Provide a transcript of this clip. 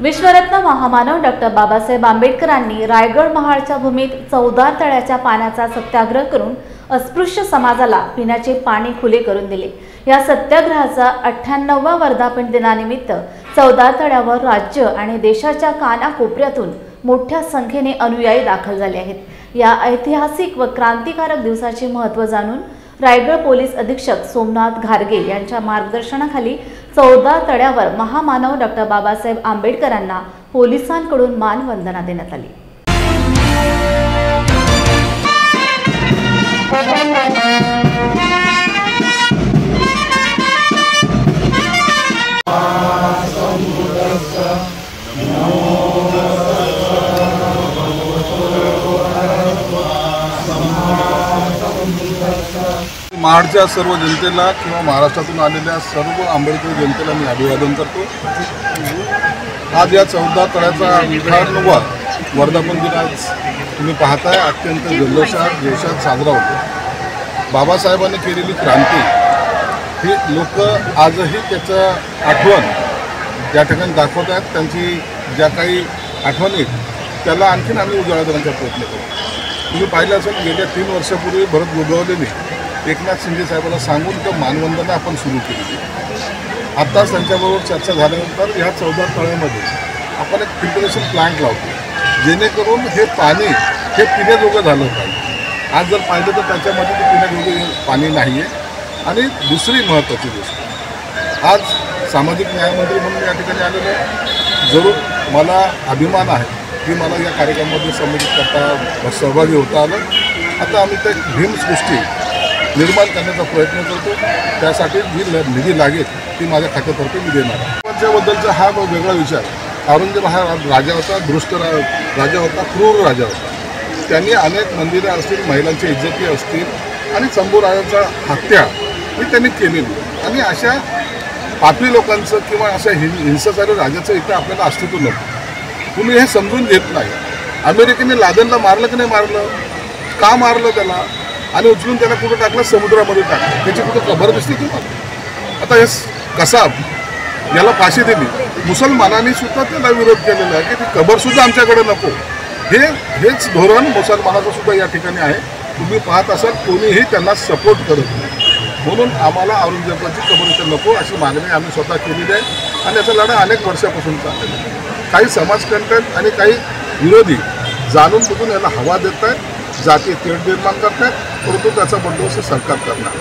विश्वरत्न महामानव डॉक्टर बाबासाहेब आंबेडकरांनी रायगड महाडच्या भूमीत 14 तळ्याच्या पाण्याचा सत्याग्रह करून अस्पृश्य समाजाला पिण्याचे पाणी खुले करून दिले। या सत्याग्रहाचा 98वा वर्धापन दिनानिमित्त 14 तळ्यावर राज्य आणि देशाच्या कानाकोपऱ्यातून मोठ्या संख्येने अनुयायी दाखल झाले आहेत। या ऐतिहासिक व क्रांतिकारक दिवसाचे महत्त्व जाणून रायगड पोलीस अधीक्षक सोमनाथ घारगे यांच्या मार्गदर्शनाखाली 14 तळ्यावर महामानव डॉक्टर बाबासाहेब आंबेडकरांना पोलिसांकडून मानवंदना देण्यात आली। महाडच्या सर्व जनतेला किंवा महाराष्ट्रातून आलेल्या सर्व आंबेडकरी जनतेला मी अभिवादन करतो। आज या 14 तळ्याचा 98वा वर्धापन दिन आज तुम्ही पाहताय अत्यंत जल्लोषात देशात साजरा होतो। बाबासाहेबांनी केलेली क्रांती ही लोक आजही त्याचं आठवण या ठिकाणी दाखवत आहेत। त्यांची ज्या काही आठवणी त्याला आणखीन आम्ही उजाळा देण्याचा प्रयत्न करू। तुम्ही पाहिलं असेल गेल्या 3 वर्षापूर्वी भरत गोगावलेने एकनाथ शिंदे साहेबांना सांगून तो मानवंदना आपण सुरू केली। आत्ताच त्यांच्याबरोबर चर्चा झाल्यानंतर ह्या 14 तळ्यामध्ये आपण एक फिल्टरेशन प्लांट लावतो जेणेकरून हे पाणी हे पिण्याजोगं झालं पाहिजे। आज जर पाहिलं तर त्याच्यामध्ये ते पिण्याजोगं पाणी नाही आहे। आणि दुसरी महत्त्वाची गोष्ट, आज सामाजिक न्यायमंत्री म्हणून या ठिकाणी आलेलं आहे। जरूर मला अभिमान आहे की मला या कार्यक्रमामध्ये संबंधित करता सहभागी होता आलं। आता आम्ही त्या भीमसृष्टी निर्माण करण्याचा प्रयत्न करतो। त्यासाठी जी निधी लागेल ती माझ्या खात्यातर्फे मी देणार आहे। त्याबद्दलचा हा वेगळा विचार, औरंगजेब हा राजा होता, दृष्ट राजा होता, क्रूर राजा होता। त्यांनी अनेक मंदिरं असतील, महिलांची इज्जती असतील आणि शंभूराजांचा हत्या ही त्यांनी केलेली। आणि अशा पापी लोकांचं किंवा अशा हिंसाचारी राजाचं इथं आपल्याला अस्तित्व नव्हतं। तुम्ही हे समजून घेत नाही। अमेरिकेने लादेनला मारलं की नाही मारलं, का मारलं त्याला, आणि उचलून त्याला कुठं टाकलं, समुद्रामध्ये टाकलं। त्याची कुठं कबर दिसते तुम्हाला? आता हे कसाब याला फाशी दिली, मुसलमानांनी सुद्धा त्याला विरोध केलेला आहे की ती कबरसुद्धा आमच्याकडे नको। हेच धोरण मुसलमानाचं सुद्धा या ठिकाणी आहे। तुम्ही पाहत असाल कोणीही त्यांना सपोर्ट करत नाही। म्हणून आम्हाला औरंगजेबाची कबर इथं नको अशी मागणी आम्ही स्वतः केलेली आहे आणि याचा लढा अनेक वर्षापासून चाललेला आहे। काही समाजकंटक आणि काही विरोधी जाणून बुजून याला हवा देत आहेत, जातीय तेढ निर्माण करत आहेत, परंतु त्याचा बंदोबस्त सरकार करणार।